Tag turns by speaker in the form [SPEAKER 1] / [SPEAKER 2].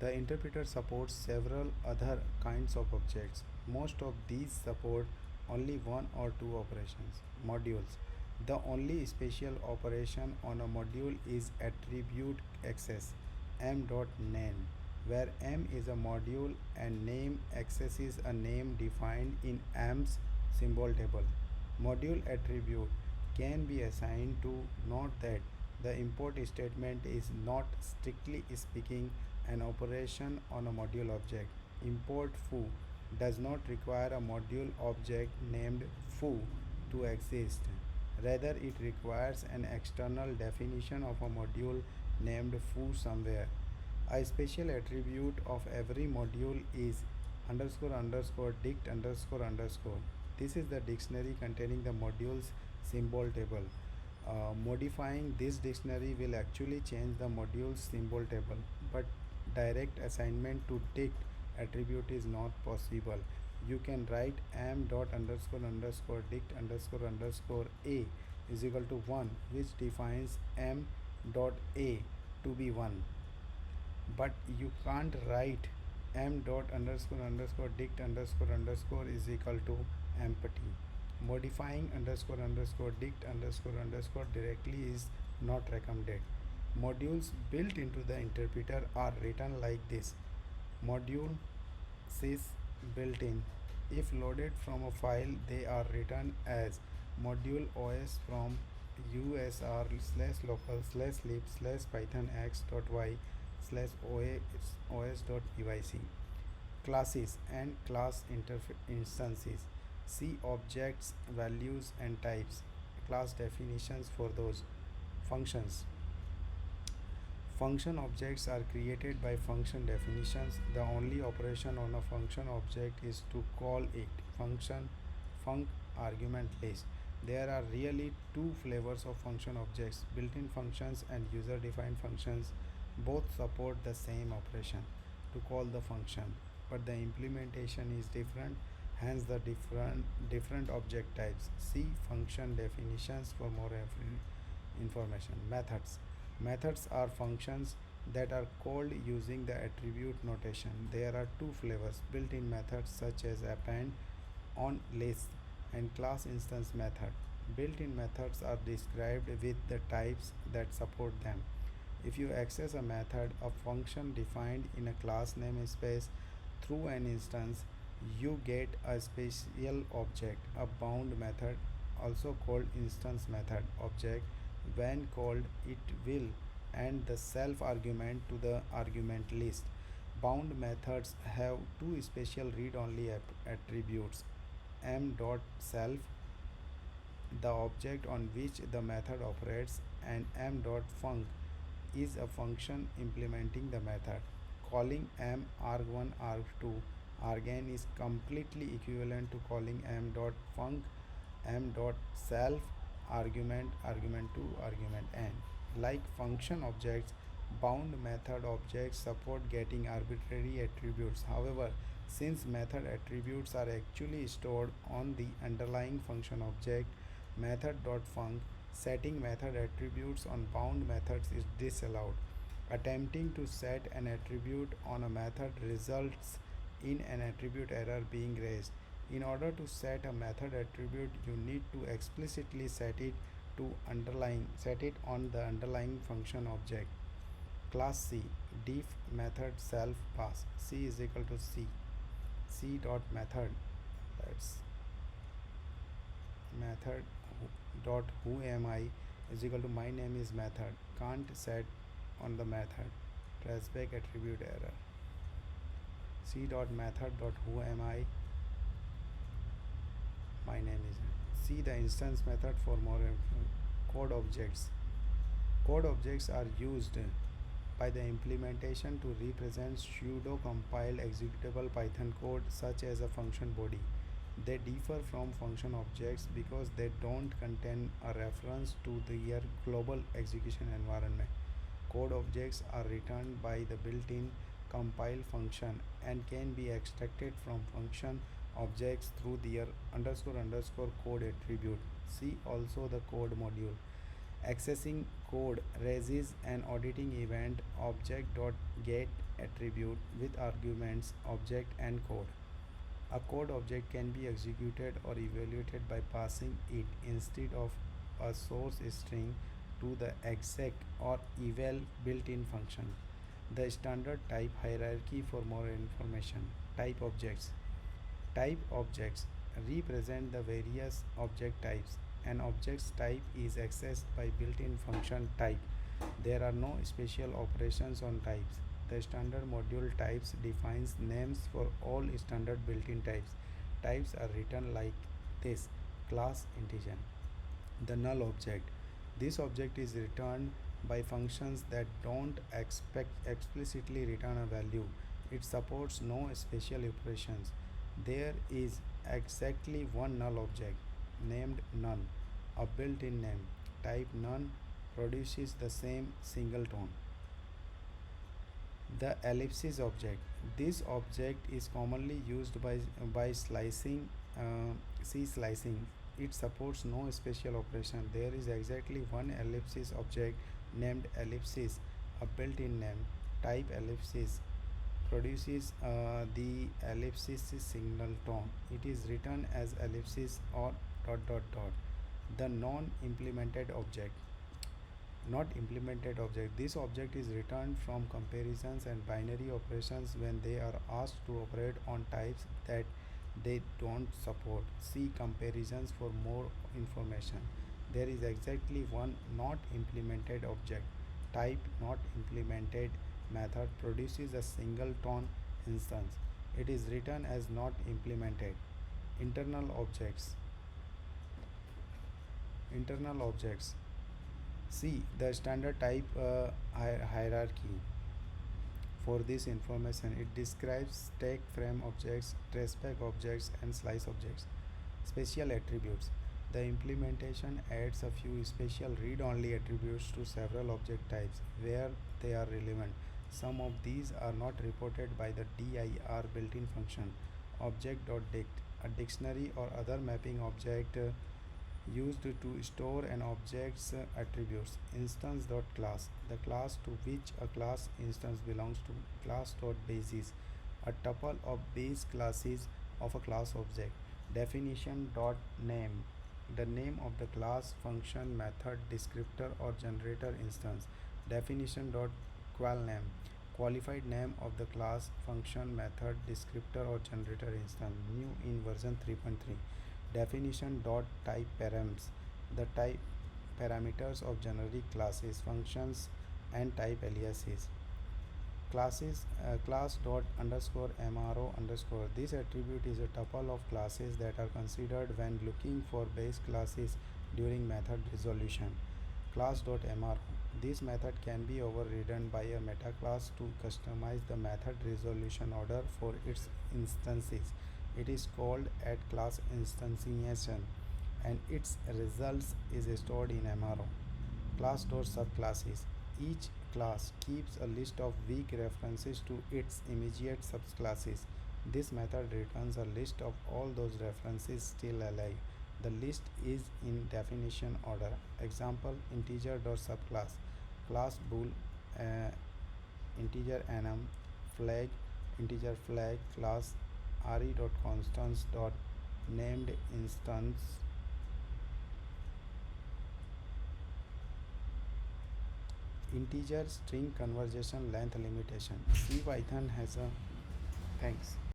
[SPEAKER 1] The interpreter supports several other kinds of objects. Most of these support only one or two operations. Modules. The only special operation on a module is attribute access m.name, where m is a module and name accesses a name defined in m's symbol table. Module attribute can be assigned to. Note that the import statement is not strictly speaking an operation on a module object. Import foo does not require a module object named foo to exist. Rather, it requires an external definition of a module named foo somewhere. A special attribute of every module is underscore underscore dict underscore underscore. This is the dictionary containing the module's symbol table. Modifying this dictionary will actually change the module's symbol table, but direct assignment to dict attribute is not possible. You can write m dot underscore underscore dict underscore underscore a is equal to 1, which defines m dot a to be 1, but you can't write m dot underscore underscore dict underscore underscore is equal to empty. Modifying underscore underscore dict underscore underscore directly is not recommended. Modules built into the interpreter are written like this: module sys built-in. If loaded from a file, they are written as module os from usr slash local slash lib slash python x.y slash os dot pyc. Classes and class instances. See objects, values, and types. Class definitions for those. Functions. Function objects are created by function definitions. The only operation on a function object is to call it. Function func argument list. There are really two flavors of function objects: built-in functions and user-defined functions. Both support the same operation, to call the function, but the implementation is different, hence the different object types. See function definitions for more information. Methods. Methods are functions that are called using the attribute notation. There are two flavors: built-in methods such as append, on list, and class instance method. Built-in methods are described with the types that support them. If you access a method, a function defined in a class namespace, through an instance, you get a special object, a bound method, also called instance method object. When called, it will add the self argument to the argument list. Bound methods have two special read-only attributes: m.self, the object on which the method operates, and m.func is a function implementing the method. Calling m arg1 arg2 argn is completely equivalent to calling m.func m.self argument argument2 argument n. Like function objects, bound method objects support getting arbitrary attributes. However, since method attributes are actually stored on the underlying function object, method.func, setting method attributes on bound methods is disallowed. Attempting to set an attribute on a method results in an attribute error being raised. In order to set a method attribute, you need to explicitly set it on the underlying function object. Class C, def method self pass. C is equal to C dot method, that's method dot who am I is equal to my name is method. Can't set on the method, traceback attribute error. C dot method dot who am I, my name is. See the instance method for more info. Code objects. Code objects are used by the implementation to represent pseudo compiled executable Python code such as a function body. They differ from function objects because they don't contain a reference to their global execution environment. Code objects are returned by the built-in compile function and can be extracted from function objects through their underscore underscore code attribute. See also the code module. Accessing code raises an auditing event object.get attribute with arguments, object, and code. A code object can be executed or evaluated by passing it instead of a source string to the exec or eval built-in function. The standard type hierarchy for more information. Type objects. Type objects represent the various object types. An object's type is accessed by built-in function type. There are no special operations on types. The standard module types defines names for all standard built-in types. Types are written like this: class integer. The null object. This object is returned by functions that don't explicitly return a value. It supports no special operations. There is exactly one null object named none, a built-in name. Type none produces the same singleton. The ellipsis object. This object is commonly used by slicing, C slicing. It supports no special operation. There is exactly one ellipsis object named ellipsis, a built-in name. Type ellipsis produces the ellipsis singleton. It is written as ellipsis or dot dot dot. The non-implemented object. Not implemented object. This object is returned from comparisons and binary operations when they are asked to operate on types that they don't support. See comparisons for more information. There is exactly one not implemented object. Type not implemented method produces a singleton instance. It is written as not implemented. Internal objects. Internal objects. See the standard type hierarchy. For this information, it describes stack frame objects, traceback objects, and slice objects. Special attributes. The implementation adds a few special read-only attributes to several object types where they are relevant. Some of these are not reported by the dir built-in function. Object.dict, a dictionary or other mapping object used to store an object's attributes. Instance.class, the class to which a class instance belongs to. Class.basis, a tuple of base classes of a class object. Definition.name, the name of the class, function, method, descriptor, or generator instance. Definition.qualname, qualified name of the class, function, method, descriptor, or generator instance. New in version 3.3. Definition dot type params, the type parameters of generic classes, functions, and type aliases. Class dot underscore mro underscore, this attribute is a tuple of classes that are considered when looking for base classes during method resolution. Class.mro, this method can be overridden by a meta class to customize the method resolution order for its instances. It is called at class instantiation and its results is stored in MRO. Class.subclasses, each class keeps a list of weak references to its immediate subclasses. This method returns a list of all those references still alive. The list is in definition order. Example: integer.subclass, class bool, integer enum, flag, integer flag, class re.constants dot named instance, integer string conversion length limitation. C Python has a thanks.